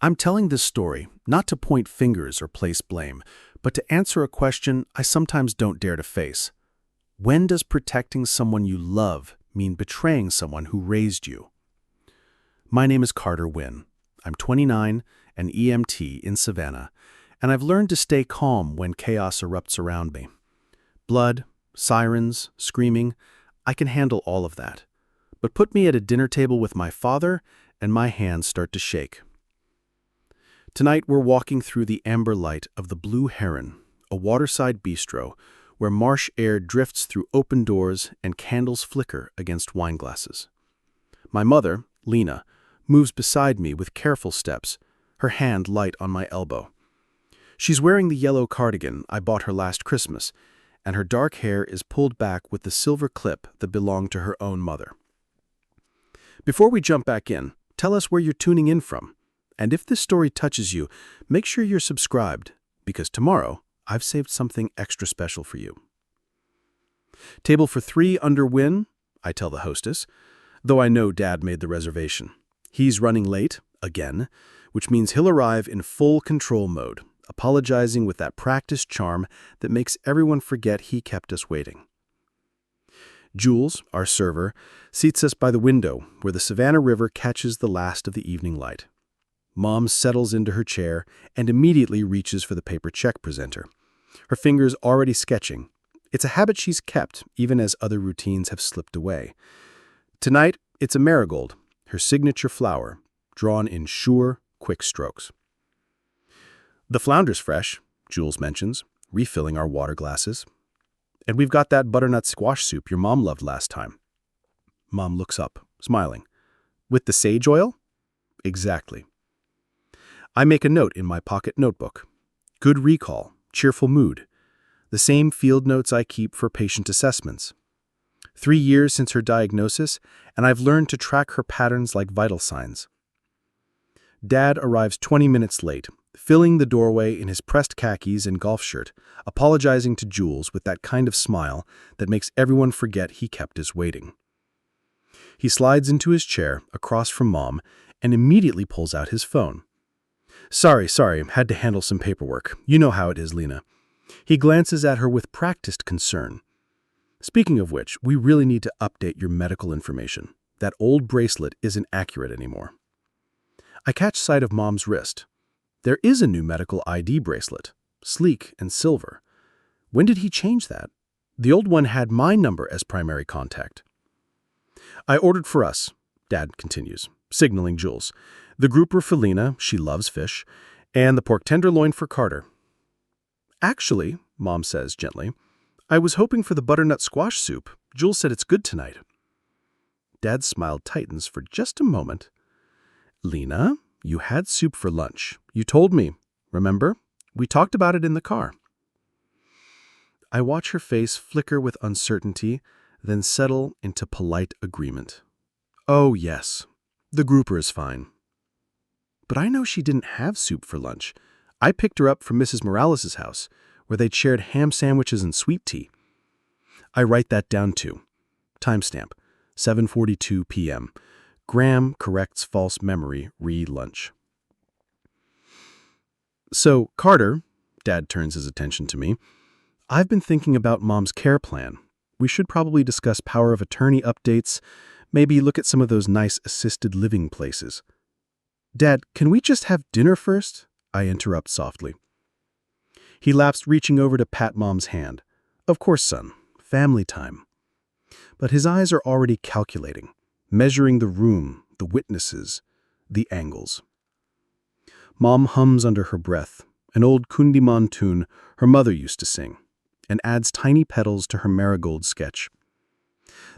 I'm telling this story not to point fingers or place blame, but to answer a question I sometimes don't dare to face. When does protecting someone you love mean betraying someone who raised you? My name is Carter Wynn. I'm 29, an EMT in Savannah, and I've learned to stay calm when chaos erupts around me. Blood, sirens, screaming, I can handle all of that. But put me at a dinner table with my father, and my hands start to shake. Tonight we're walking through the amber light of the Blue Heron, a waterside bistro where marsh air drifts through open doors and candles flicker against wine glasses. My mother, Lena, moves beside me with careful steps, her hand light on my elbow. She's wearing the yellow cardigan I bought her last Christmas, and her dark hair is pulled back with the silver clip that belonged to her own mother. Before we jump back in, tell us where you're tuning in from. And if this story touches you, make sure you're subscribed, because tomorrow I've saved something extra special for you. Table for 3 under Wynn, I tell the hostess, though I know Dad made the reservation. He's running late, again, which means he'll arrive in full control mode, apologizing with that practiced charm that makes everyone forget he kept us waiting. Jules, our server, seats us by the window where the Savannah River catches the last of the evening light. Mom settles into her chair and immediately reaches for the paper check presenter, her fingers already sketching. It's a habit she's kept, even as other routines have slipped away. Tonight, it's a marigold, her signature flower, drawn in sure, quick strokes. The flounder's fresh, Jules mentions, refilling our water glasses. And we've got that butternut squash soup your mom loved last time. Mom looks up, smiling. With the sage oil? Exactly. I make a note in my pocket notebook. Good recall, cheerful mood. The same field notes I keep for patient assessments. 3 years since her diagnosis, and I've learned to track her patterns like vital signs. Dad arrives 20 minutes late, filling the doorway in his pressed khakis and golf shirt, apologizing to Jules with that kind of smile that makes everyone forget he kept us waiting. He slides into his chair across from Mom and immediately pulls out his phone. Sorry, had to handle some paperwork. You know how it is, Lena. He glances at her with practiced concern. Speaking of which, we really need to update your medical information. That old bracelet isn't accurate anymore. I catch sight of Mom's wrist. There is a new medical ID bracelet, sleek and silver. When did he change that? The old one had my number as primary contact. I ordered for us, Dad continues, signaling Jules. The grouper for Lena, she loves fish, and the pork tenderloin for Carter. Actually, Mom says gently, I was hoping for the butternut squash soup. Jules said it's good tonight. Dad's smile tightens for just a moment. Lena, you had soup for lunch. You told me, remember? We talked about it in the car. I watch her face flicker with uncertainty, then settle into polite agreement. Oh, yes, the grouper is fine. But I know she didn't have soup for lunch. I picked her up from Mrs. Morales' house, where they'd shared ham sandwiches and sweet tea. I write that down too. Timestamp, 7:42 p.m. Graham corrects false memory, re-lunch. So, Carter, Dad turns his attention to me, I've been thinking about Mom's care plan. We should probably discuss power of attorney updates, maybe look at some of those nice assisted living places. Dad, can we just have dinner first? I interrupt softly. He laughs, reaching over to pat Mom's hand. Of course, son. Family time. But his eyes are already calculating, measuring the room, the witnesses, the angles. Mom hums under her breath, an old Kundiman tune her mother used to sing, and adds tiny petals to her marigold sketch.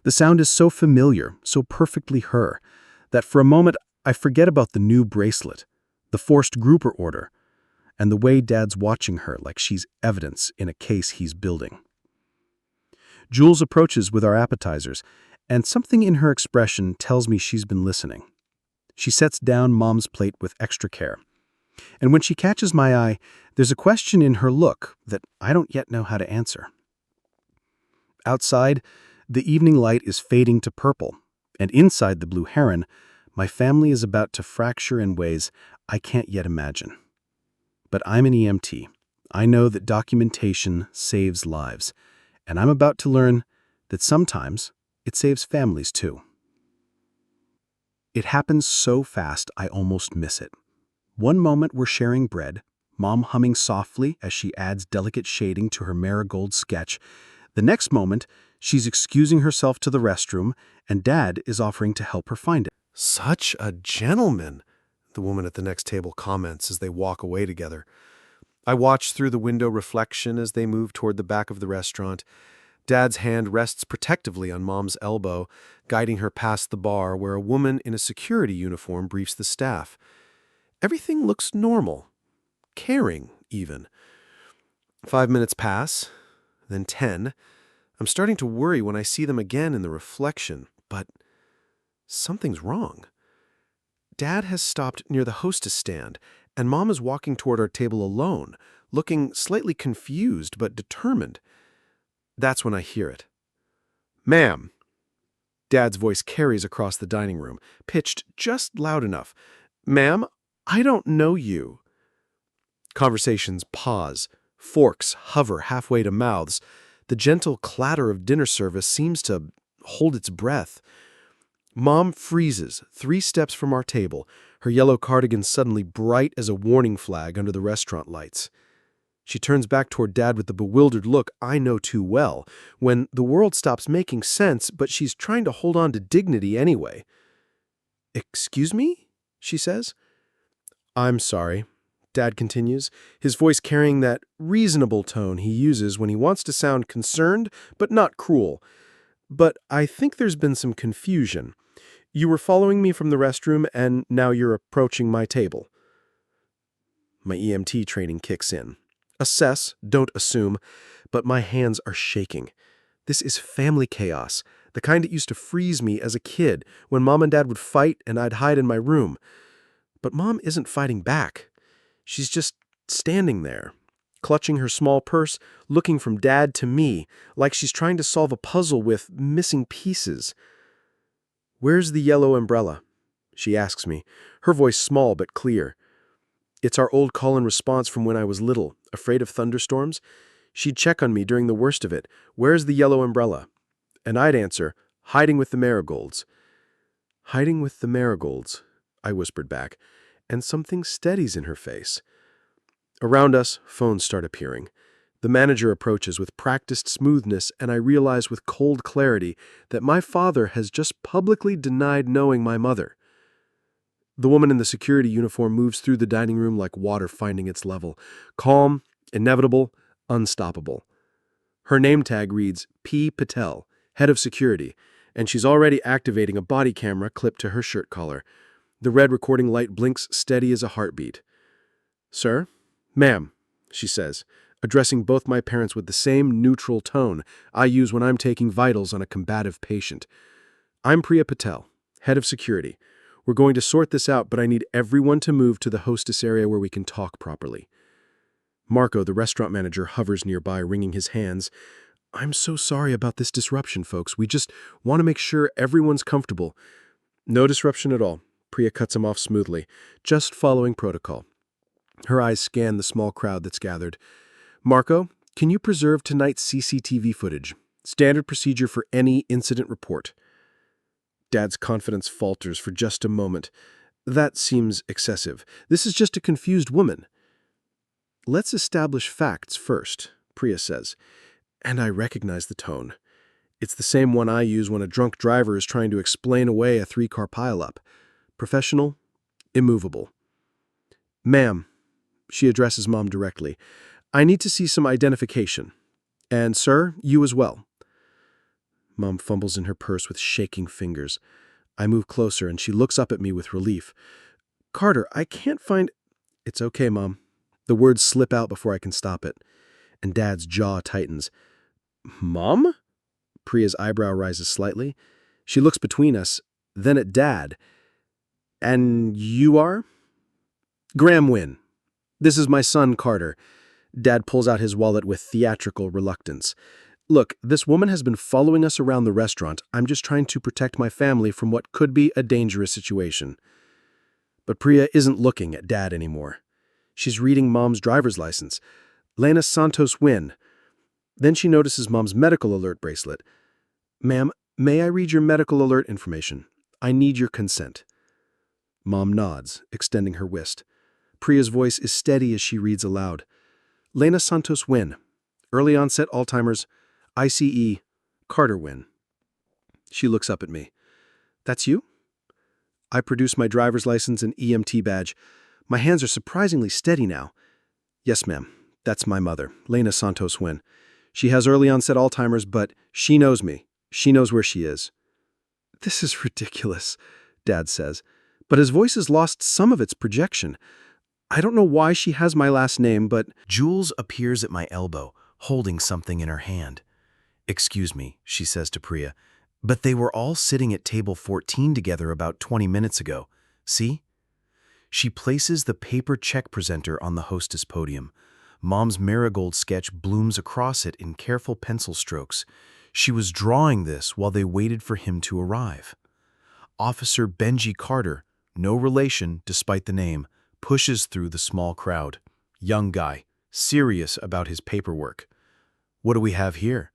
The sound is so familiar, so perfectly her, that for a moment I forget about the new bracelet, the forced grouper order, and the way Dad's watching her like she's evidence in a case he's building. Jules approaches with our appetizers, and something in her expression tells me she's been listening. She sets down Mom's plate with extra care. And when she catches my eye, there's a question in her look that I don't yet know how to answer. Outside, the evening light is fading to purple, and inside the Blue Heron, my family is about to fracture in ways I can't yet imagine. But I'm an EMT. I know that documentation saves lives, and I'm about to learn that sometimes it saves families too. It happens so fast I almost miss it. One moment we're sharing bread, Mom humming softly as she adds delicate shading to her marigold sketch. The next moment, she's excusing herself to the restroom, and Dad is offering to help her find it. "Such a gentleman," the woman at the next table comments as they walk away together. I watch through the window reflection as they move toward the back of the restaurant. Dad's hand rests protectively on Mom's elbow, guiding her past the bar where a woman in a security uniform briefs the staff. Everything looks normal, caring even. 5 minutes pass, then 10. I'm starting to worry when I see them again in the reflection, but something's wrong. Dad has stopped near the hostess stand, and Mom is walking toward our table alone, looking slightly confused but determined. That's when I hear it. "Ma'am." Dad's voice carries across the dining room, pitched just loud enough. "Ma'am, I don't know you." Conversations pause. Forks hover halfway to mouths. The gentle clatter of dinner service seems to hold its breath. Mom freezes 3 steps from our table, her yellow cardigan suddenly bright as a warning flag under the restaurant lights. She turns back toward Dad with the bewildered look I know too well, when the world stops making sense, but she's trying to hold on to dignity anyway. "Excuse me?" she says. "I'm sorry," Dad continues, his voice carrying that reasonable tone he uses when he wants to sound concerned but not cruel. "But I think there's been some confusion. You were following me from the restroom, and now you're approaching my table." My EMT training kicks in. Assess, don't assume, but my hands are shaking. This is family chaos, the kind that used to freeze me as a kid when Mom and Dad would fight and I'd hide in my room. But Mom isn't fighting back. She's just standing there, clutching her small purse, looking from Dad to me, like she's trying to solve a puzzle with missing pieces. "Where's the yellow umbrella?" she asks me, her voice small but clear. It's our old call and response from when I was little, afraid of thunderstorms. She'd check on me during the worst of it. "Where's the yellow umbrella?" And I'd answer, "Hiding with the marigolds." "Hiding with the marigolds," I whispered back, and something steadies in her face. Around us, phones start appearing. The manager approaches with practiced smoothness, and I realize with cold clarity that my father has just publicly denied knowing my mother. The woman in the security uniform moves through the dining room like water finding its level. Calm, inevitable, unstoppable. Her name tag reads P. Patel, head of security, and she's already activating a body camera clipped to her shirt collar. The red recording light blinks steady as a heartbeat. "Sir?" "Ma'am," she says, addressing both my parents with the same neutral tone I use when I'm taking vitals on a combative patient. "I'm Priya Patel, head of security. We're going to sort this out, but I need everyone to move to the hostess area where we can talk properly." Marco, the restaurant manager, hovers nearby, wringing his hands. "I'm so sorry about this disruption, folks. We just want to make sure everyone's comfortable." "No disruption at all," Priya cuts him off smoothly, "just following protocol." Her eyes scan the small crowd that's gathered. "Marco, can you preserve tonight's CCTV footage? Standard procedure for any incident report." Dad's confidence falters for just a moment. "That seems excessive. This is just a confused woman." "Let's establish facts first," Priya says. And I recognize the tone. It's the same one I use when a drunk driver is trying to explain away a 3-car pileup. Professional, immovable. "Ma'am," she addresses Mom directly, "I need to see some identification. And sir, you as well." Mom fumbles in her purse with shaking fingers. I move closer and she looks up at me with relief. "Carter, I can't find—" "It's okay, Mom." The words slip out before I can stop it. And Dad's jaw tightens. "Mom?" Priya's eyebrow rises slightly. She looks between us, then at Dad. "And you are?" "Graham Wynn. This is my son, Carter." Dad pulls out his wallet with theatrical reluctance. "Look, this woman has been following us around the restaurant. I'm just trying to protect my family from what could be a dangerous situation." But Priya isn't looking at Dad anymore. She's reading Mom's driver's license. Lena Santos Wynn. Then she notices Mom's medical alert bracelet. "Ma'am, may I read your medical alert information? I need your consent." Mom nods, extending her wrist. Priya's voice is steady as she reads aloud. "Lena Santos Wynn. Early onset Alzheimer's. ICE. Carter Wynn." She looks up at me. "That's you?" I produce my driver's license and EMT badge. My hands are surprisingly steady now. "Yes, ma'am. That's my mother, Lena Santos Wynn. She has early onset Alzheimer's, but she knows me. She knows where she is." "This is ridiculous," Dad says, but his voice has lost some of its projection. "I don't know why she has my last name, but—" Jules appears at my elbow, holding something in her hand. "Excuse me," she says to Priya, "but they were all sitting at table 14 together about 20 minutes ago. See?" She places the paper check presenter on the hostess podium. Mom's marigold sketch blooms across it in careful pencil strokes. She was drawing this while they waited for him to arrive. Officer Benji Carter, no relation despite the name, pushes through the small crowd. Young guy, serious about his paperwork. What do we have here?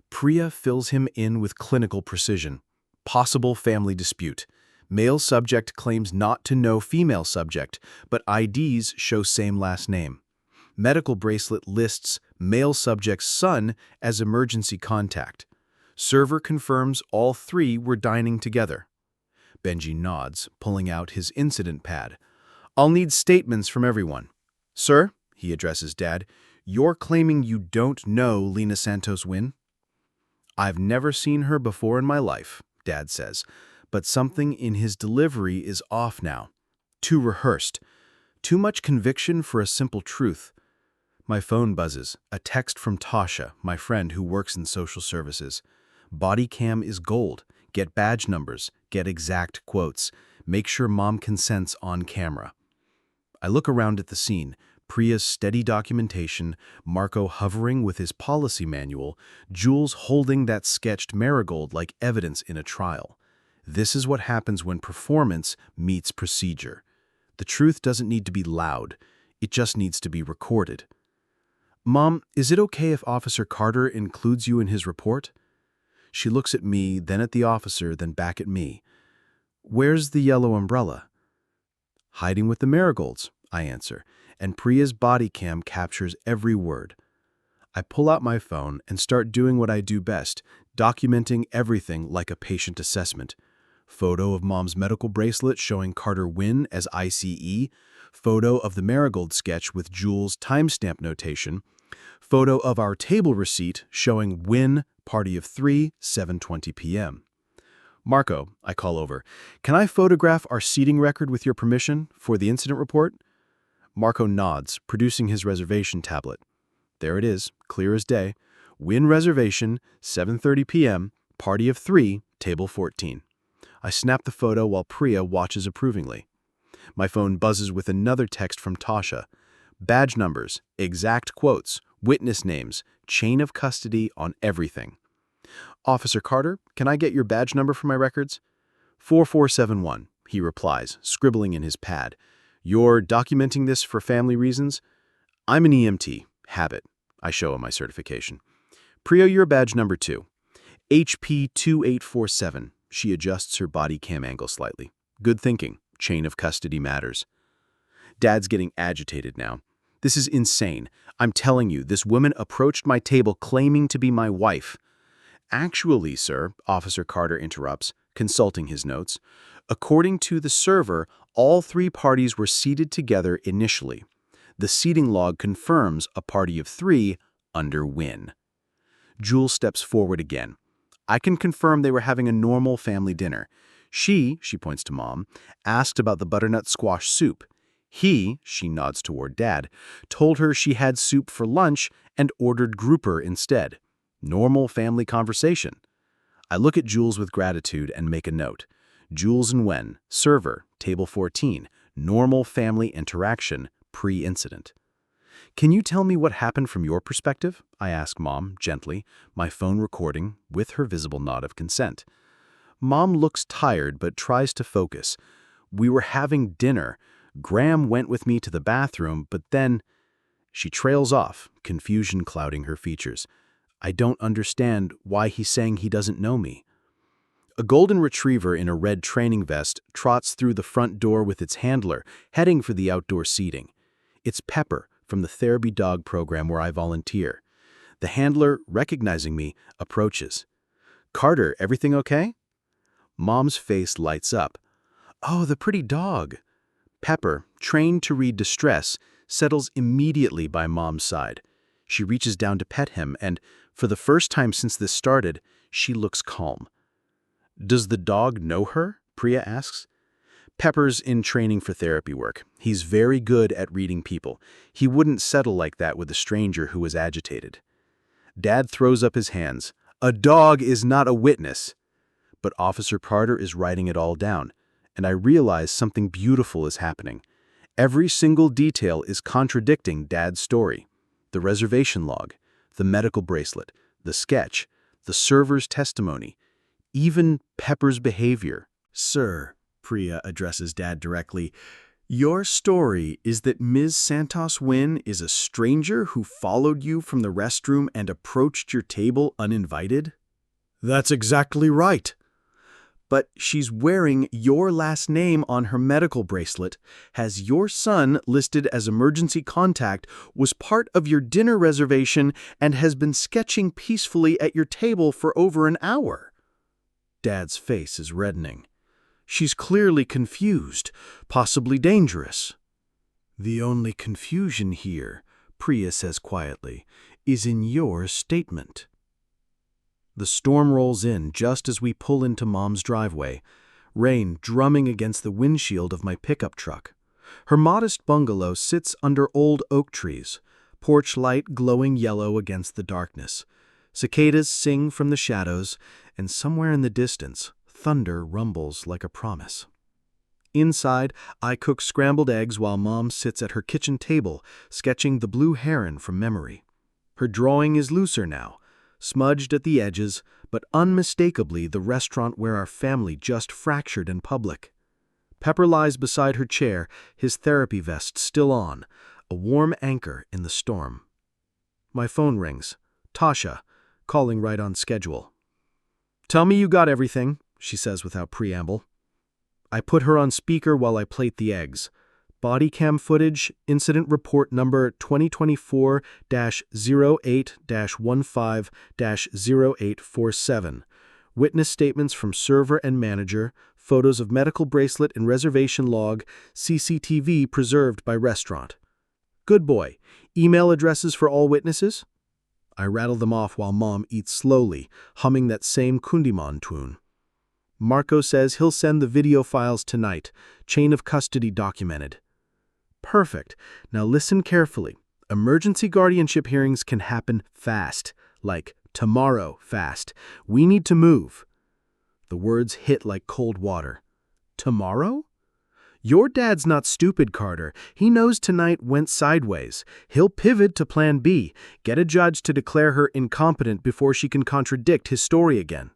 Priya fills him in with clinical precision. Possible family dispute. Male subject claims not to know female subject, but IDs show same last name. Medical bracelet lists male subject's son as emergency contact. Server confirms all three were dining together. Benji nods, pulling out his incident pad. "I'll need statements from everyone." "Sir," he addresses Dad, "you're claiming you don't know Lena Santos Wynn?" "I've never seen her before in my life," Dad says, but something in his delivery is off now. Too rehearsed. Too much conviction for a simple truth. My phone buzzes, a text from Tasha, my friend who works in social services. "Body cam is gold. Get badge numbers. Get exact quotes. Make sure Mom consents on camera." I look around at the scene. Priya's steady documentation, Marco hovering with his policy manual, Jules holding that sketched marigold like evidence in a trial. This is what happens when performance meets procedure. The truth doesn't need to be loud. It just needs to be recorded. "Mom, is it okay if Officer Carter includes you in his report?" She looks at me, then at the officer, then back at me. "Where's the yellow umbrella?" "Hiding with the marigolds," I answer, and Priya's body cam captures every word. I pull out my phone and start doing what I do best, documenting everything like a patient assessment. Photo of Mom's medical bracelet showing Carter Wynn as ICE, photo of the marigold sketch with Jules' timestamp notation, photo of our table receipt showing Wynn, party of 3, 7:20 p.m. "Marco," I call over, "can I photograph our seating record with your permission for the incident report?" Marco nods, producing his reservation tablet. There it is, clear as day. Wynn reservation, 7:30 p.m., party of 3, table 14. I snap the photo while Priya watches approvingly. My phone buzzes with another text from Tasha. Badge numbers, exact quotes, witness names, chain of custody on everything. "Officer Carter, can I get your badge number for my records?" 4471, he replies, scribbling in his pad. "You're documenting this for family reasons?" "I'm an EMT. Habit." I show him my certification. "Priya, your badge number 2. HP 2847. She adjusts her body cam angle slightly. "Good thinking. Chain of custody matters." Dad's getting agitated now. "This is insane. I'm telling you, this woman approached my table claiming to be my wife." "Actually, sir," Officer Carter interrupts, consulting his notes, "according to the server, all three parties were seated together initially. The seating log confirms a party of 3 under Wynn." Jules steps forward again. "I can confirm they were having a normal family dinner. She points to Mom, asked about the butternut squash soup. She nods toward Dad, told her she had soup for lunch and ordered grouper instead. Normal family conversation." I look at Jules with gratitude and make a note. Jules and Wen, server, table 14, normal family interaction, pre-incident. "Can you tell me what happened from your perspective?" I ask Mom, gently, my phone recording, with her visible nod of consent. Mom looks tired but tries to focus. We were having dinner. Graham went with me to the bathroom, but then... She trails off, confusion clouding her features. I don't understand why he's saying he doesn't know me. A golden retriever in a red training vest trots through the front door with its handler, heading for the outdoor seating. It's Pepper from the therapy dog program where I volunteer. The handler, recognizing me, approaches. "Carter, everything okay?" Mom's face lights up. "Oh, the pretty dog." Pepper, trained to read distress, settles immediately by Mom's side. She reaches down to pet him, and, for the first time since this started, she looks calm. "Does the dog know her?" Priya asks. Pepper's in training for therapy work. He's very good at reading people. He wouldn't settle like that with a stranger who was agitated. Dad throws up his hands. "A dog is not a witness." But Officer Carter is writing it all down, and I realize something beautiful is happening. Every single detail is contradicting Dad's story. The reservation log, the medical bracelet, the sketch, the server's testimony, even Pepper's behavior. "Sir," Priya addresses Dad directly, "your story is that Ms. Santos Wynn is a stranger who followed you from the restroom and approached your table uninvited?" "That's exactly right." "But she's wearing your last name on her medical bracelet, has your son listed as emergency contact, was part of your dinner reservation, and has been sketching peacefully at your table for over an hour." Dad's face is reddening. "She's clearly confused, possibly dangerous." "The only confusion here," Priya says quietly, "is in your statement." The storm rolls in just as we pull into Mom's driveway, rain drumming against the windshield of my pickup truck. Her modest bungalow sits under old oak trees, porch light glowing yellow against the darkness. Cicadas sing from the shadows, and somewhere in the distance, thunder rumbles like a promise. Inside, I cook scrambled eggs while Mom sits at her kitchen table, sketching the Blue Heron from memory. Her drawing is looser now, smudged at the edges, but unmistakably the restaurant where our family just fractured in public. Pepper lies beside her chair, his therapy vest still on, a warm anchor in the storm. My phone rings. Tasha, calling right on schedule. "Tell me you got everything," she says without preamble. I put her on speaker while I plate the eggs. Body cam footage, incident report number 2024-08-15-0847. Witness statements from server and manager, photos of medical bracelet and reservation log, CCTV preserved by restaurant. Good boy. Email addresses for all witnesses? I rattle them off while Mom eats slowly, humming that same Kundiman tune. Marco says he'll send the video files tonight, chain of custody documented. Perfect. Now listen carefully. Emergency guardianship hearings can happen fast, like tomorrow fast. We need to move. The words hit like cold water. Tomorrow? Your dad's not stupid, Carter. He knows tonight went sideways. He'll pivot to plan B, get a judge to declare her incompetent before she can contradict his story again.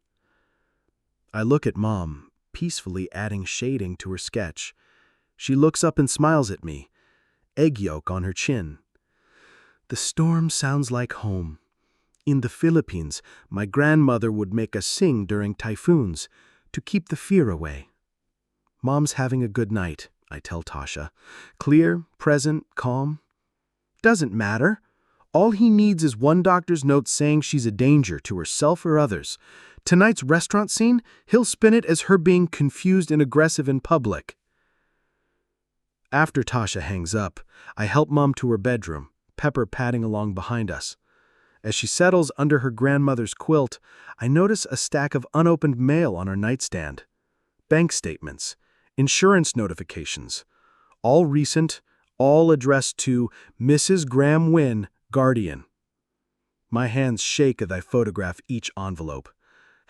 I look at Mom, peacefully adding shading to her sketch. She looks up and smiles at me, egg yolk on her chin. The storm sounds like home. In the Philippines, my grandmother would make us sing during typhoons to keep the fear away. Mom's having a good night, I tell Tasha. Clear, present, calm. Doesn't matter. All he needs is one doctor's note saying she's a danger to herself or others. Tonight's restaurant scene, he'll spin it as her being confused and aggressive in public. After Tasha hangs up, I help Mom to her bedroom, Pepper padding along behind us. As she settles under her grandmother's quilt, I notice a stack of unopened mail on her nightstand. Bank statements, insurance notifications, all recent, all addressed to Mrs. Graham Wynn, Guardian. My hands shake as I photograph each envelope.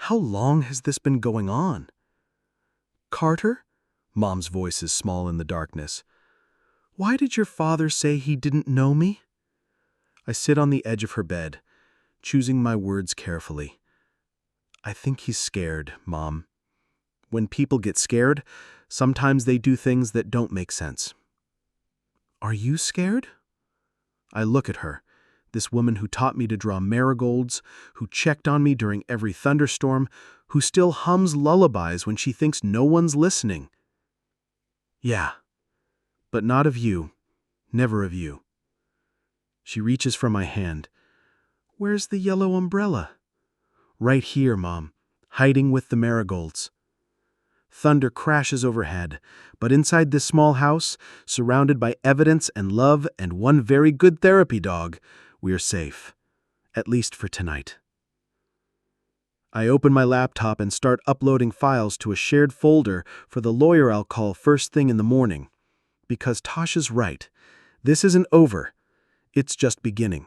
How long has this been going on? Carter? Mom's voice is small in the darkness. Why did your father say he didn't know me? I sit on the edge of her bed, choosing my words carefully. I think he's scared, Mom. When people get scared, sometimes they do things that don't make sense. Are you scared? I look at her, this woman who taught me to draw marigolds, who checked on me during every thunderstorm, who still hums lullabies when she thinks no one's listening. Yeah, but not of you, never of you. She reaches for my hand. Where's the yellow umbrella? Right here, Mom, hiding with the marigolds. Thunder crashes overhead, but inside this small house, surrounded by evidence and love and one very good therapy dog, we are safe, at least for tonight. I open my laptop and start uploading files to a shared folder for the lawyer I'll call first thing in the morning. Because Tasha's right. This isn't over. It's just beginning.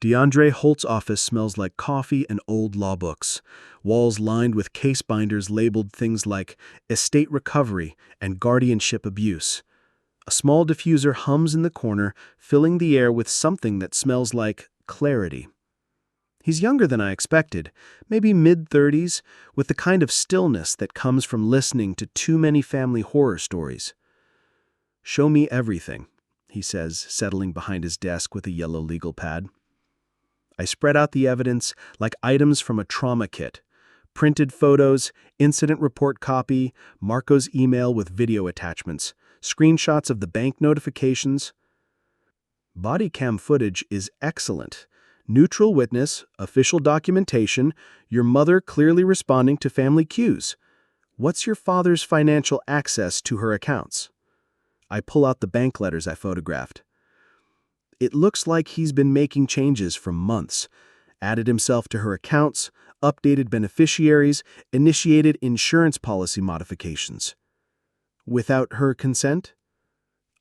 DeAndre Holt's office smells like coffee and old law books, walls lined with case binders labeled things like estate recovery and guardianship abuse. A small diffuser hums in the corner, filling the air with something that smells like clarity. He's younger than I expected, maybe mid-30s, with the kind of stillness that comes from listening to too many family horror stories. Show me everything, he says, settling behind his desk with a yellow legal pad. I spread out the evidence like items from a trauma kit. Printed photos, incident report copy, Marco's email with video attachments, screenshots of the bank notifications. Body cam footage is excellent. Neutral witness, official documentation, your mother clearly responding to family cues. What's your father's financial access to her accounts? I pull out the bank letters I photographed. It looks like he's been making changes for months, added himself to her accounts, updated beneficiaries, initiated insurance policy modifications. Without her consent?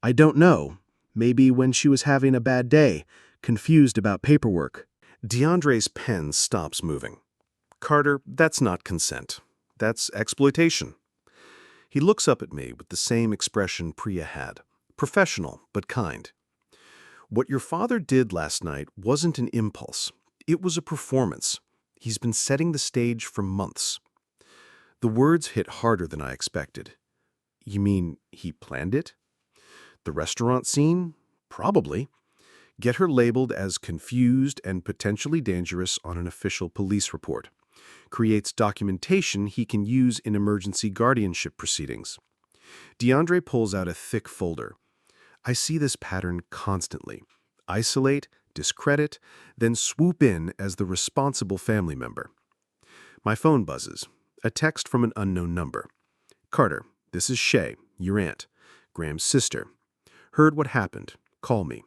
I don't know. Maybe when she was having a bad day, confused about paperwork. DeAndre's pen stops moving. Carter, that's not consent. That's exploitation. He looks up at me with the same expression Priya had. Professional, but kind. What your father did last night wasn't an impulse. It was a performance. He's been setting the stage for months. The words hit harder than I expected. You mean he planned it? The restaurant scene? Probably. Get her labeled as confused and potentially dangerous on an official police report. Creates documentation he can use in emergency guardianship proceedings. DeAndre pulls out a thick folder. I see this pattern constantly. Isolate, discredit, then swoop in as the responsible family member. My phone buzzes. A text from an unknown number. Carter, this is Shay, your aunt, Graham's sister. Heard what happened. Call me.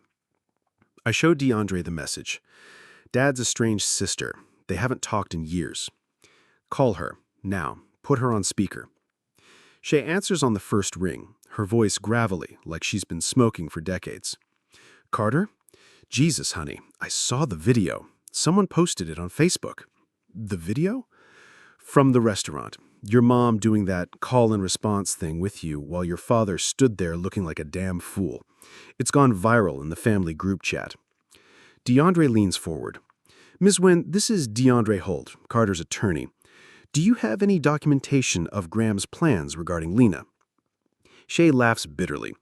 I show DeAndre the message. Dad's estranged sister. They haven't talked in years. Call her, now. Put her on speaker. Shay answers on the first ring, her voice gravelly, like she's been smoking for decades. Carter? Jesus, honey, I saw the video. Someone posted it on Facebook. The video? From the restaurant. Your mom doing that call-and-response thing with you while your father stood there looking like a damn fool. It's gone viral in the family group chat. DeAndre leans forward. Ms. Wynn, this is DeAndre Holt, Carter's attorney. Do you have any documentation of Graham's plans regarding Lena? Shay laughs bitterly.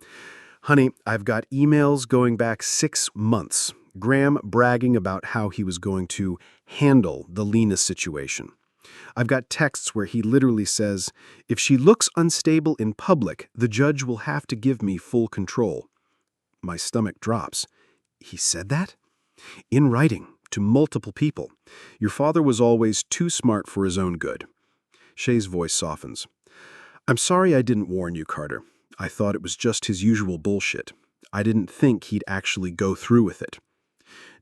Honey, I've got emails going back 6 months. Graham bragging about how he was going to handle the Lena situation. I've got texts where he literally says, if she looks unstable in public, the judge will have to give me full control. My stomach drops. He said that? In writing, to multiple people. Your father was always too smart for his own good. Shay's voice softens. I'm sorry I didn't warn you, Carter. I thought it was just his usual bullshit. I didn't think he'd actually go through with it.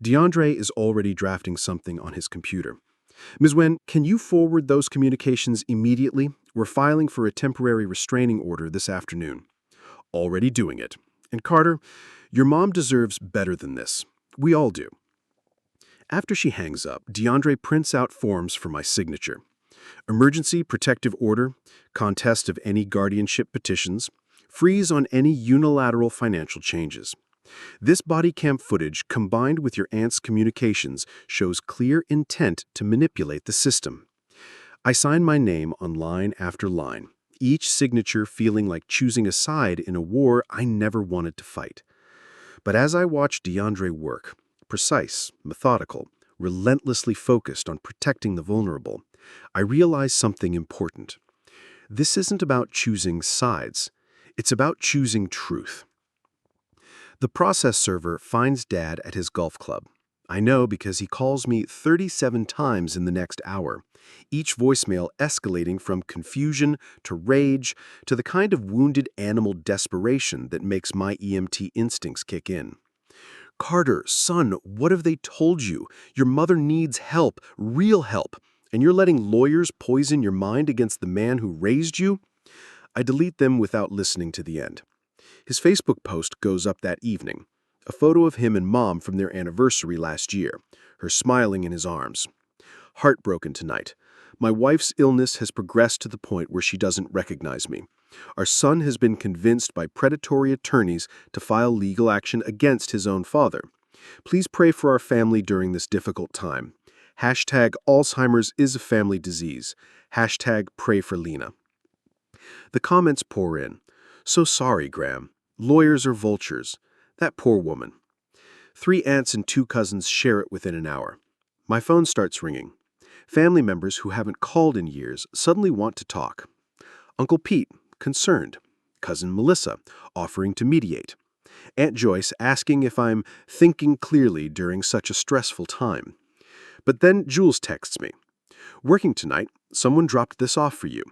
DeAndre is already drafting something on his computer. Ms. Wynn, can you forward those communications immediately? We're filing for a temporary restraining order this afternoon. Already doing it. And Carter, your mom deserves better than this. We all do. After she hangs up, DeAndre prints out forms for my signature. Emergency protective order, contest of any guardianship petitions, freeze on any unilateral financial changes. This body cam footage, combined with your aunt's communications, shows clear intent to manipulate the system. I sign my name on line after line, each signature feeling like choosing a side in a war I never wanted to fight. But as I watch DeAndre work, precise, methodical, relentlessly focused on protecting the vulnerable, I realize something important. This isn't about choosing sides. It's about choosing truth. The process server finds Dad at his golf club. I know because he calls me 37 times in the next hour, each voicemail escalating from confusion to rage to the kind of wounded animal desperation that makes my EMT instincts kick in. Carter, son, what have they told you? Your mother needs help, real help, and you're letting lawyers poison your mind against the man who raised you? I delete them without listening to the end. His Facebook post goes up that evening. A photo of him and Mom from their anniversary last year, her smiling in his arms. Heartbroken tonight. My wife's illness has progressed to the point where she doesn't recognize me. Our son has been convinced by predatory attorneys to file legal action against his own father. Please pray for our family during this difficult time. Hashtag Alzheimer's is a family disease. Hashtag pray for Lena. The comments pour in. So sorry, Graham. Lawyers are vultures. That poor woman. 3 aunts and 2 cousins share it within an hour. My phone starts ringing. Family members who haven't called in years suddenly want to talk. Uncle Pete, concerned. Cousin Melissa, offering to mediate. Aunt Joyce asking if I'm thinking clearly during such a stressful time. But then Jules texts me. Working tonight, someone dropped this off for you.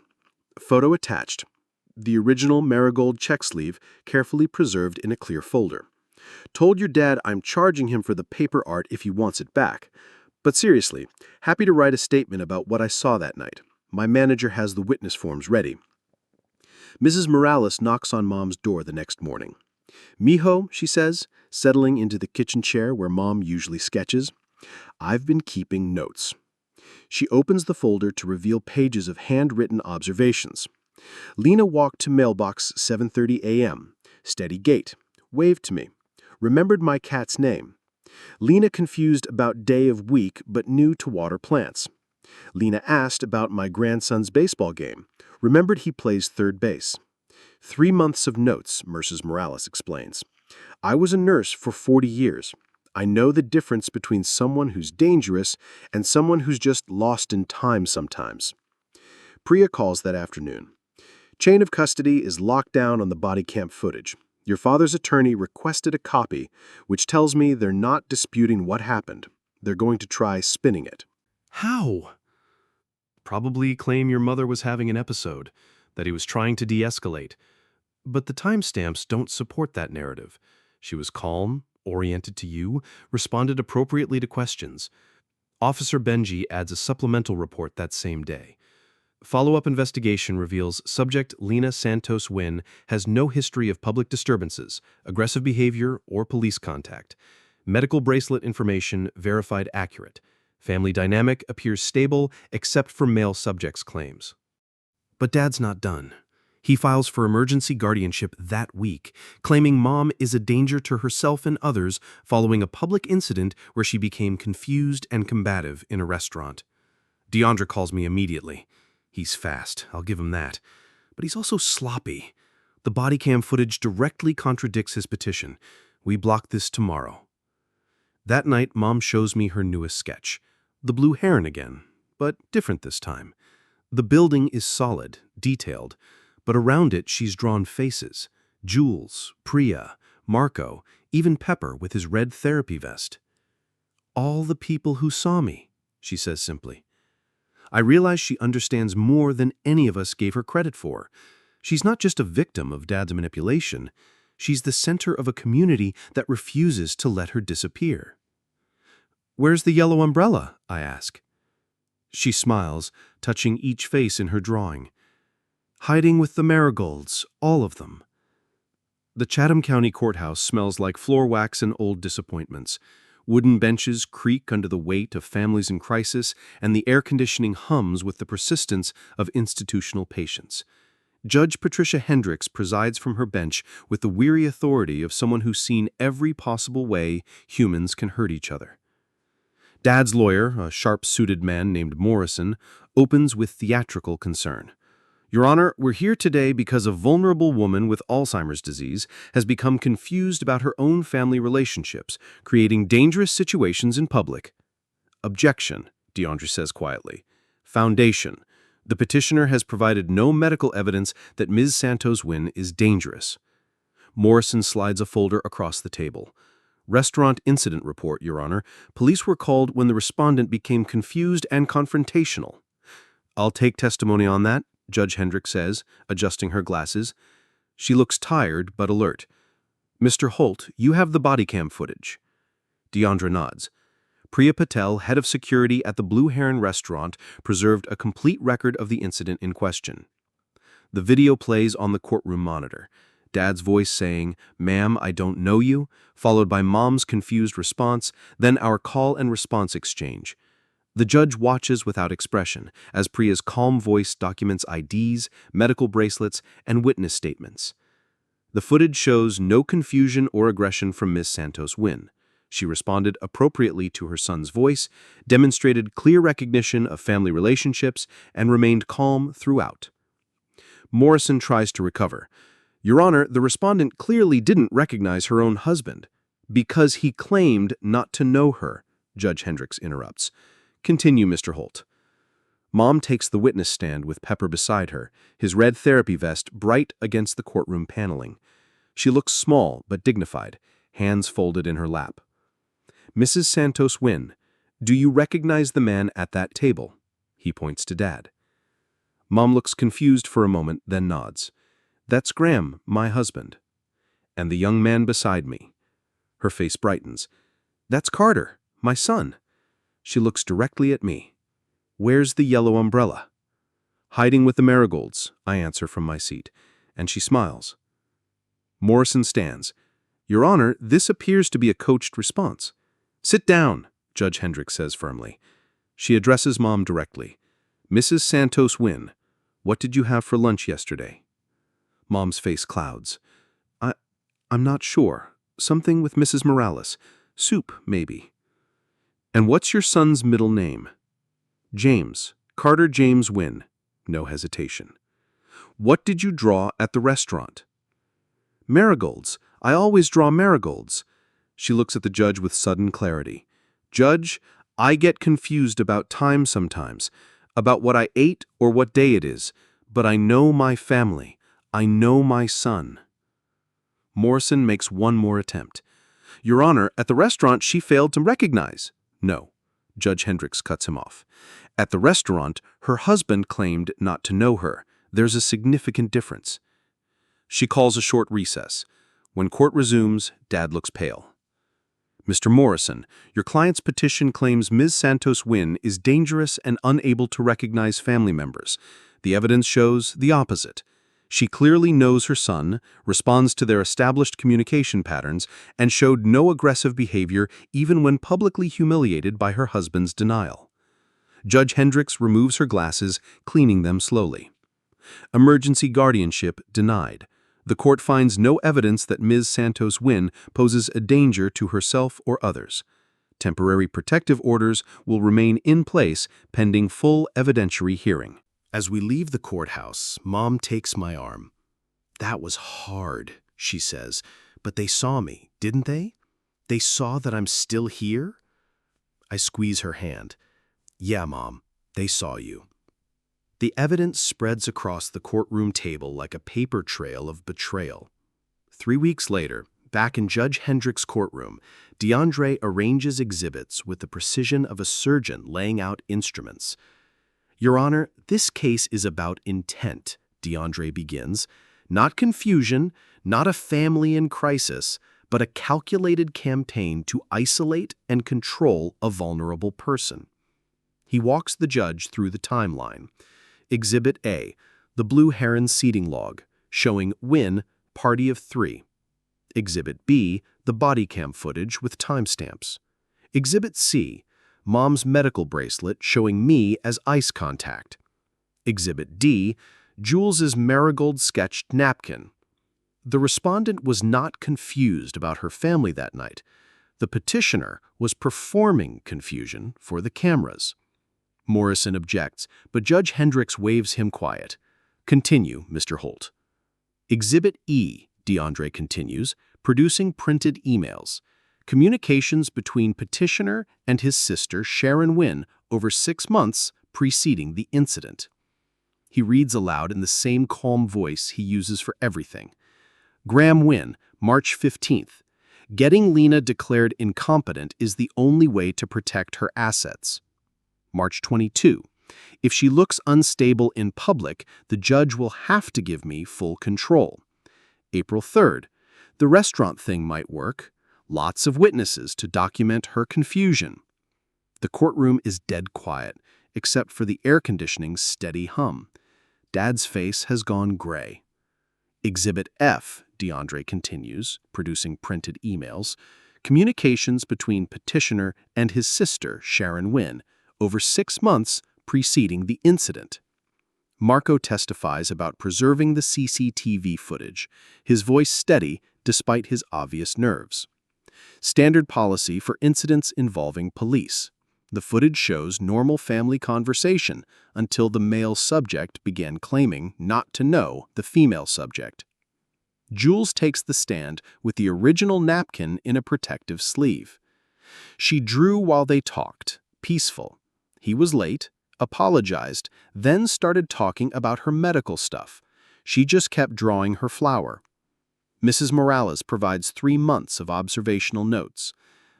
Photo attached. The original marigold check sleeve carefully preserved in a clear folder. Told your dad I'm charging him for the paper art if he wants it back. But seriously, happy to write a statement about what I saw that night. My manager has the witness forms ready. Mrs. Morales knocks on Mom's door the next morning. Mijo, she says, settling into the kitchen chair where Mom usually sketches. I've been keeping notes. She opens the folder to reveal pages of handwritten observations. Lena walked to mailbox 7:30 a.m. Steady gait. Waved to me. Remembered my cat's name. Lena confused about day of week but knew to water plants. Lena asked about my grandson's baseball game. Remembered he plays third base. 3 months of notes, Mrs. Morales explains. I was a nurse for 40 years. I know the difference between someone who's dangerous and someone who's just lost in time sometimes. Priya calls that afternoon. Chain of custody is locked down on the body cam footage. Your father's attorney requested a copy, which tells me they're not disputing what happened. They're going to try spinning it. How? Probably claim your mother was having an episode, that he was trying to de-escalate. But the timestamps don't support that narrative. She was calm, oriented to you, responded appropriately to questions. Officer Benji adds a supplemental report that same day. Follow-up investigation reveals subject Lena Santos Wynn has no history of public disturbances, aggressive behavior, or police contact. Medical bracelet information verified accurate. Family dynamic appears stable except for male subject's claims. But Dad's not done. He files for emergency guardianship that week, claiming Mom is a danger to herself and others following a public incident where she became confused and combative in a restaurant. DeAndre calls me immediately. He's fast, I'll give him that. But he's also sloppy. The body cam footage directly contradicts his petition. We block this tomorrow. That night, Mom shows me her newest sketch. The Blue Heron again, but different this time. The building is solid, detailed, but around it she's drawn faces. Jules, Priya, Marco, even Pepper with his red therapy vest. All the people who saw me, she says simply. I realize she understands more than any of us gave her credit for. She's not just a victim of Dad's manipulation. She's the center of a community that refuses to let her disappear. Where's the yellow umbrella? I ask. She smiles, touching each face in her drawing. Hiding with the marigolds, all of them. The Chatham County Courthouse smells like floor wax and old disappointments. Wooden benches creak under the weight of families in crisis, and the air conditioning hums with the persistence of institutional patience. Judge Patricia Hendricks presides from her bench with the weary authority of someone who's seen every possible way humans can hurt each other. Dad's lawyer, a sharp-suited man named Morrison, opens with theatrical concern. Your Honor, we're here today because a vulnerable woman with Alzheimer's disease has become confused about her own family relationships, creating dangerous situations in public. Objection, DeAndre says quietly. Foundation. The petitioner has provided no medical evidence that Ms. Santos-Wynn is dangerous. Morrison slides a folder across the table. Restaurant incident report, Your Honor. Police were called when the respondent became confused and confrontational. I'll take testimony on that, Judge Hendricks says, adjusting her glasses. She looks tired but alert. Mr. Holt, you have the body cam footage. DeAndre nods. Priya Patel, head of security at the Blue Heron restaurant, preserved a complete record of the incident in question. The video plays on the courtroom monitor. Dad's voice saying, "Ma'am, I don't know you," followed by Mom's confused response, then our call and response exchange. The judge watches without expression as Priya's calm voice documents IDs, medical bracelets, and witness statements. The footage shows no confusion or aggression from Ms. Santos-Wynn. She responded appropriately to her son's voice, demonstrated clear recognition of family relationships, and remained calm throughout. Morrison tries to recover. Your Honor, the respondent clearly didn't recognize her own husband. Because he claimed not to know her, Judge Hendricks interrupts. Continue, Mr. Holt. Mom takes the witness stand with Pepper beside her, his red therapy vest bright against the courtroom paneling. She looks small but dignified, hands folded in her lap. Mrs. Santos-Wynn, do you recognize the man at that table? He points to Dad. Mom looks confused for a moment, then nods. That's Graham, my husband. And the young man beside me. Her face brightens. That's Carter, my son. She looks directly at me. Where's the yellow umbrella? Hiding with the marigolds, I answer from my seat, and she smiles. Morrison stands. Your Honor, this appears to be a coached response. Sit down, Judge Hendricks says firmly. She addresses Mom directly. Mrs. Santos-Wynn, what did you have for lunch yesterday? Mom's face clouds. I'm not sure. Something with Mrs. Morales. Soup, maybe. And what's your son's middle name? James. Carter James Wynn. No hesitation. What did you draw at the restaurant? Marigolds. I always draw marigolds. She looks at the judge with sudden clarity. Judge, I get confused about time sometimes, about what I ate or what day it is, but I know my family. I know my son. Morrison makes one more attempt. Your Honor, at the restaurant she failed to recognize. No. Judge Hendricks cuts him off. At the restaurant, her husband claimed not to know her. There's a significant difference. She calls a short recess. When court resumes, Dad looks pale. Mr. Morrison, your client's petition claims Ms. Santos-Wynn is dangerous and unable to recognize family members. The evidence shows the opposite. She clearly knows her son, responds to their established communication patterns, and showed no aggressive behavior even when publicly humiliated by her husband's denial. Judge Hendricks removes her glasses, cleaning them slowly. Emergency guardianship denied. The court finds no evidence that Ms. Santos-Wynn poses a danger to herself or others. Temporary protective orders will remain in place pending full evidentiary hearing. As we leave the courthouse, Mom takes my arm. That was hard, she says, but they saw me, didn't they? They saw that I'm still here? I squeeze her hand. Yeah, Mom, they saw you. The evidence spreads across the courtroom table like a paper trail of betrayal. 3 weeks later, back in Judge Hendricks' courtroom, DeAndre arranges exhibits with the precision of a surgeon laying out instruments. Your Honor, this case is about intent, DeAndre begins. Not confusion, not a family in crisis, but a calculated campaign to isolate and control a vulnerable person. He walks the judge through the timeline. Exhibit A, the Blue Heron seating log, showing Wynn, party of 3. Exhibit B, the body cam footage with timestamps. Exhibit C, Mom's medical bracelet showing me as ice contact. Exhibit D, Jules's marigold-sketched napkin. The respondent was not confused about her family that night. The petitioner was performing confusion for the cameras. Morrison objects, but Judge Hendricks waves him quiet. Continue, Mr. Holt. Exhibit E, DeAndre continues, producing printed emails. Communications between petitioner and his sister Sharon Wynn over 6 months preceding the incident. He reads aloud in the same calm voice he uses for everything. Graham Wynn, March 15th. Getting Lena declared incompetent is the only way to protect her assets. March 22. If she looks unstable in public, the judge will have to give me full control. April 3rd. The restaurant thing might work. Lots of witnesses to document her confusion. The courtroom is dead quiet, except for the air conditioning's steady hum. Dad's face has gone gray. Exhibit F, DeAndre continues, producing printed emails. Communications between petitioner and his sister, Sharon Wynn, over 6 months preceding the incident. Marco testifies about preserving the CCTV footage, his voice steady despite his obvious nerves. Standard policy for incidents involving police. The footage shows normal family conversation until the male subject began claiming not to know the female subject. Jules takes the stand with the original napkin in a protective sleeve. She drew while they talked, peaceful. He was late, apologized, then started talking about her medical stuff. She just kept drawing her flower. Mrs. Morales provides 3 months of observational notes.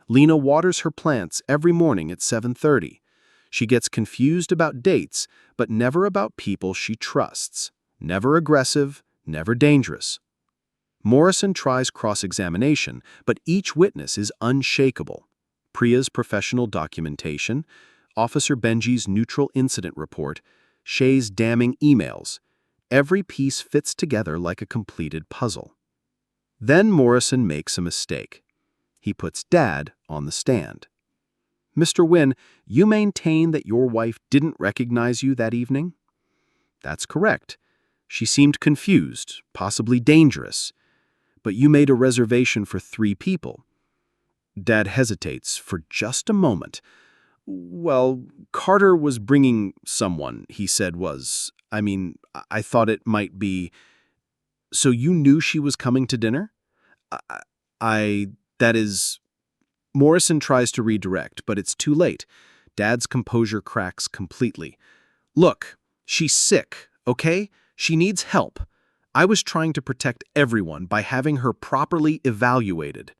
Lena waters her plants every morning at 7:30. She gets confused about dates, but never about people she trusts. Never aggressive, never dangerous. Morrison tries cross-examination, but each witness is unshakable. Priya's professional documentation, Officer Benji's neutral incident report, Shay's damning emails. Every piece fits together like a completed puzzle. Then Morrison makes a mistake. He puts Dad on the stand. Mr. Wynn, you maintain that your wife didn't recognize you that evening? That's correct. She seemed confused, possibly dangerous. But you made a reservation for 3 people. Dad hesitates for just a moment. Well, Carter was bringing someone, he said I thought it might be. So you knew she was coming to dinner? That is. Morrison tries to redirect, but it's too late. Dad's composure cracks completely. Look, she's sick, okay? She needs help. I was trying to protect everyone by having her properly evaluated.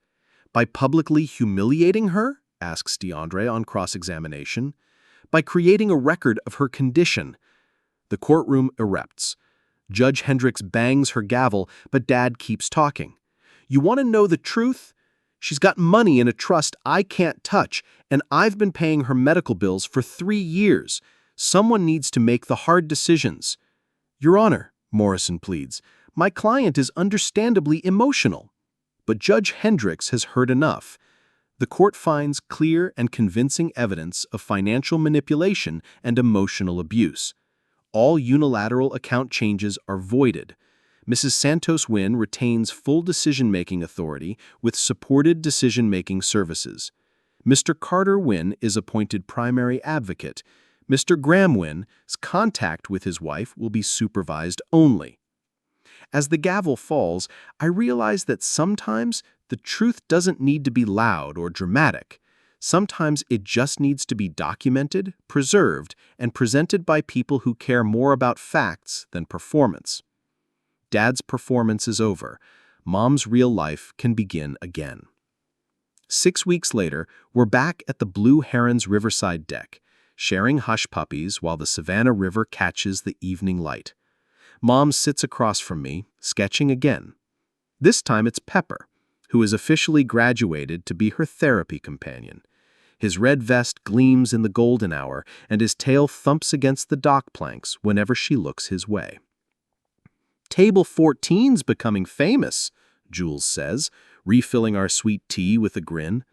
By publicly humiliating her? Asks DeAndre on cross-examination. By creating a record of her condition. The courtroom erupts. Judge Hendricks bangs her gavel, but Dad keeps talking. You want to know the truth? She's got money in a trust I can't touch, and I've been paying her medical bills for 3 years. Someone needs to make the hard decisions. Your Honor, Morrison pleads, my client is understandably emotional. But Judge Hendricks has heard enough. The court finds clear and convincing evidence of financial manipulation and emotional abuse. All unilateral account changes are voided. Mrs. Santos Wynn retains full decision-making authority with supported decision-making services. Mr. Carter Wynn is appointed primary advocate. Mr. Graham Wynn's contact with his wife will be supervised only. As the gavel falls, I realize that sometimes the truth doesn't need to be loud or dramatic. Sometimes it just needs to be documented, preserved, and presented by people who care more about facts than performance. Dad's performance is over. Mom's real life can begin again. 6 weeks later, we're back at the Blue Heron's riverside deck, sharing hush puppies while the Savannah River catches the evening light. Mom sits across from me, sketching again. This time it's Pepper, who is officially graduated to be her therapy companion. His red vest gleams in the golden hour, and his tail thumps against the dock planks whenever she looks his way. Table 14's becoming famous, Jules says, refilling our sweet tea with a grin.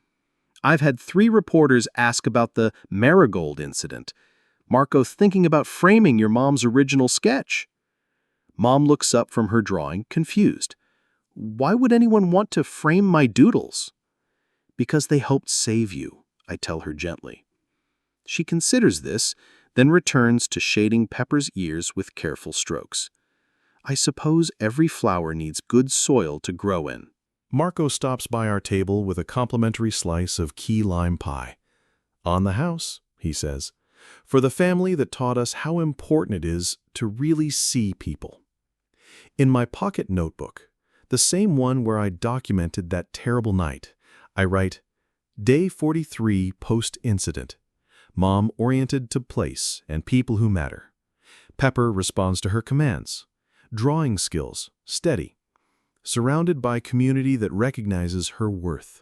I've had 3 reporters ask about the marigold incident. Marco's thinking about framing your mom's original sketch. Mom looks up from her drawing, confused. Why would anyone want to frame my doodles? Because they hoped save you, I tell her gently. She considers this, then returns to shading Pepper's ears with careful strokes. I suppose every flower needs good soil to grow in. Marco stops by our table with a complimentary slice of key lime pie. On the house, he says, for the family that taught us how important it is to really see people. In my pocket notebook, the same one where I documented that terrible night, I write, Day 43 post-incident. Mom oriented to place and people who matter. Pepper responds to her commands. Drawing skills, steady. Surrounded by community that recognizes her worth.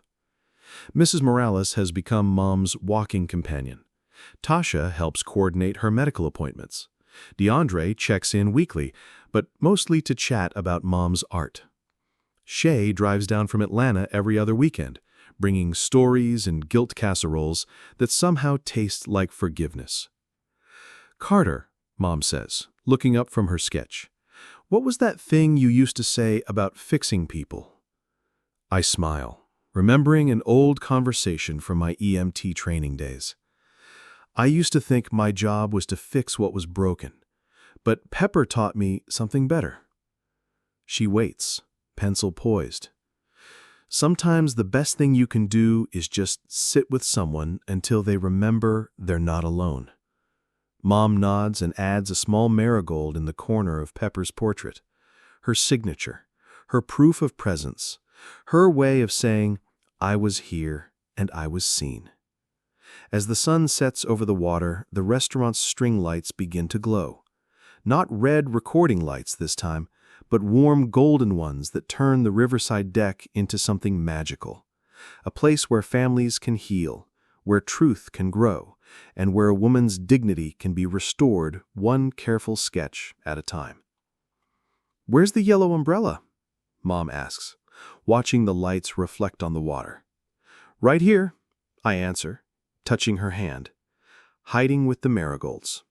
Mrs. Morales has become Mom's walking companion. Tasha helps coordinate her medical appointments. DeAndre checks in weekly, but mostly to chat about Mom's art. Shay drives down from Atlanta every other weekend, bringing stories and guilt casseroles that somehow taste like forgiveness. Carter, Mom says, looking up from her sketch, what was that thing you used to say about fixing people? I smile, remembering an old conversation from my EMT training days. I used to think my job was to fix what was broken, but Pepper taught me something better. She waits, pencil poised. Sometimes the best thing you can do is just sit with someone until they remember they're not alone. Mom nods and adds a small marigold in the corner of Pepper's portrait. Her signature, her proof of presence, her way of saying, I was here and I was seen. As the sun sets over the water, the restaurant's string lights begin to glow. Not red recording lights this time, but warm golden ones that turn the riverside deck into something magical. A place where families can heal, where truth can grow, and where a woman's dignity can be restored one careful sketch at a time. Where's the yellow umbrella? Mom asks, watching the lights reflect on the water. Right here, I answer, touching her hand, hiding with the marigolds.